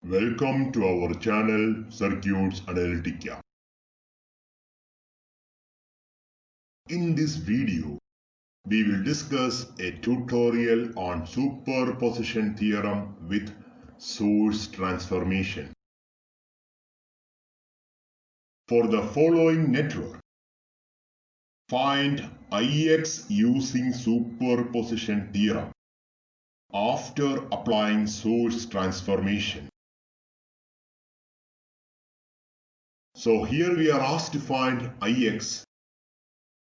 Welcome to our channel Circuits Analytica. In this video, we will discuss a tutorial on superposition theorem with source transformation. For the following network, find Ix using superposition theorem after applying source transformation. So here we are asked to find Ix,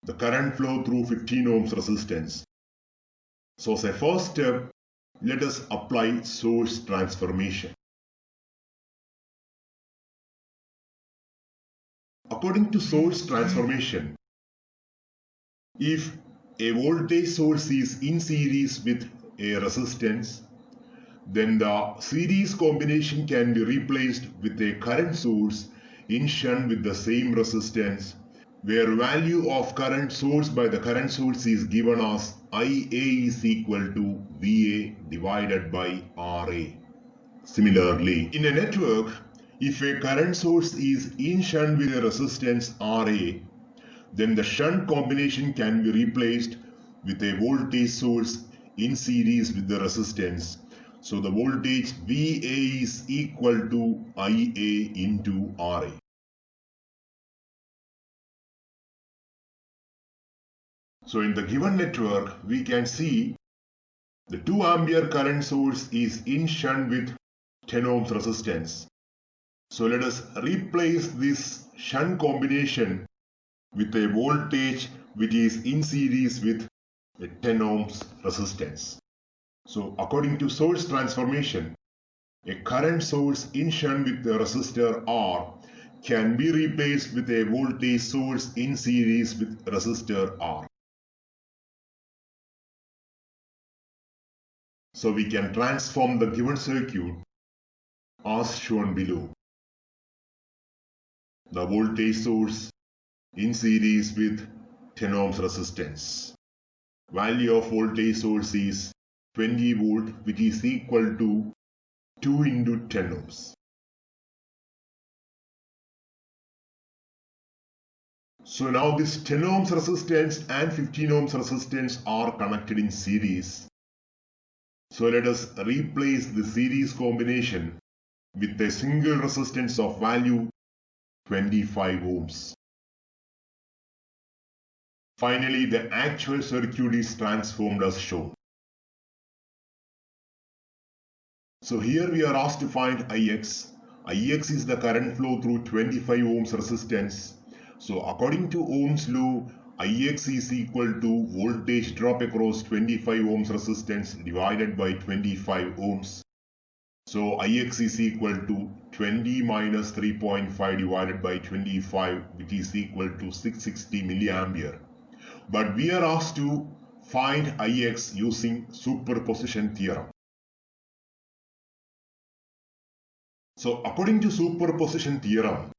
the current flow through 15 ohms resistance. So as a first step, let us apply source transformation. According to source transformation, if a voltage source is in series with a resistance, then the series combination can be replaced with a current source in shunt with the same resistance, where value of current source by the current source is given as IA is equal to VA divided by RA. Similarly, in a network, if a current source is in shunt with a resistance RA, then the shunt combination can be replaced with a voltage source in series with the resistance. So the voltage VA is equal to IA into RA. So in the given network, we can see the 2 ampere current source is in shunt with 10 ohms resistance. So let us replace this shunt combination with a voltage which is in series with a 10 ohms resistance. So according to source transformation, a current source in shunt with the resistor R can be replaced with a voltage source in series with resistor R. So we can transform the given circuit as shown below. The voltage source in series with 10 ohms resistance. Value of voltage source is 20 volt, which is equal to 2 into 10 ohms. So now this 10 ohms resistance and 15 ohms resistance are connected in series. So let us replace the series combination with a single resistance of value 25 ohms. Finally, the actual circuit is transformed as shown. So here we are asked to find Ix. Ix is the current flow through 25 ohms resistance. So according to Ohm's law, Ix is equal to voltage drop across 25 ohms resistance divided by 25 ohms. So Ix is equal to 20 minus 3.5 divided by 25, which is equal to 660 milliampere. But we are asked to find Ix using superposition theorem. So according to superposition theorem,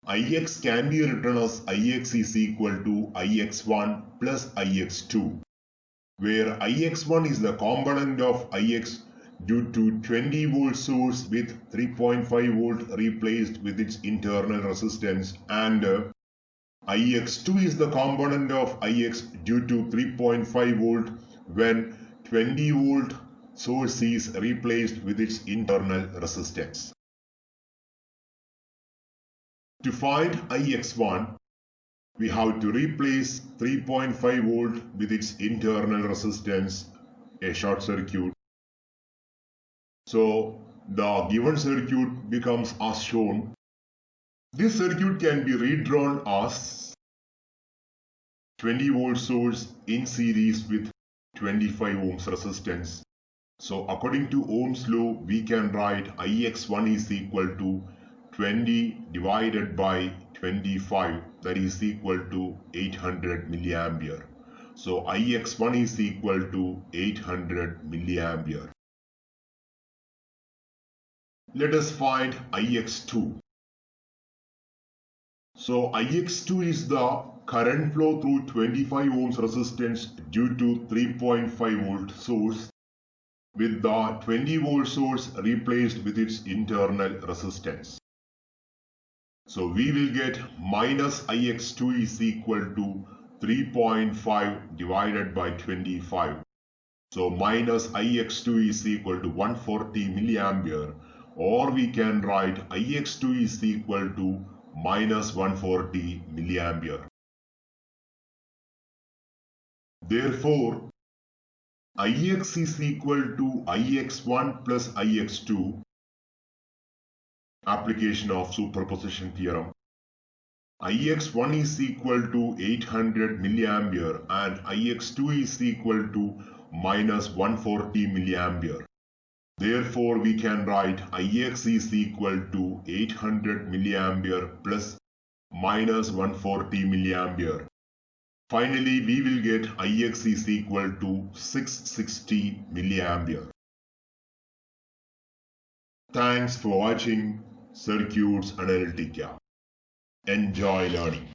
Ix can be written as Ix is equal to Ix1 plus Ix2, where Ix1 is the component of Ix due to 20 volt source with 3.5 volt replaced with its internal resistance, and Ix2 is the component of Ix due to 3.5 volt when 20 volt source is replaced with its internal resistance. To find Ix1, we have to replace 3.5 volt with its internal resistance, a short circuit. So the given circuit becomes as shown. This circuit can be redrawn as 20 volt source in series with 25 ohms resistance. So according to Ohm's law, we can write Ix1 is equal to 20 divided by 25, that is equal to 800 milliampere. So Ix1 is equal to 800 milliampere. Let us find Ix2. So Ix2 is the current flow through 25 ohms resistance due to 3.5 volt source with the 20 volt source replaced with its internal resistance. So we will get minus Ix2 is equal to 3.5 divided by 25. So minus Ix2 is equal to 140 milliampere, or we can write Ix2 is equal to minus 140 milliampere. Therefore, Ix is equal to Ix1 plus Ix2, application of superposition theorem. Ix1 is equal to 800 milliampere and Ix2 is equal to minus 140 milliampere. Therefore, we can write Ix is equal to 800 milliampere plus minus 140 milliampere. Finally, we will get Ix is equal to 660 milliampere. Thanks for watching Circuits Analytica. Enjoy learning.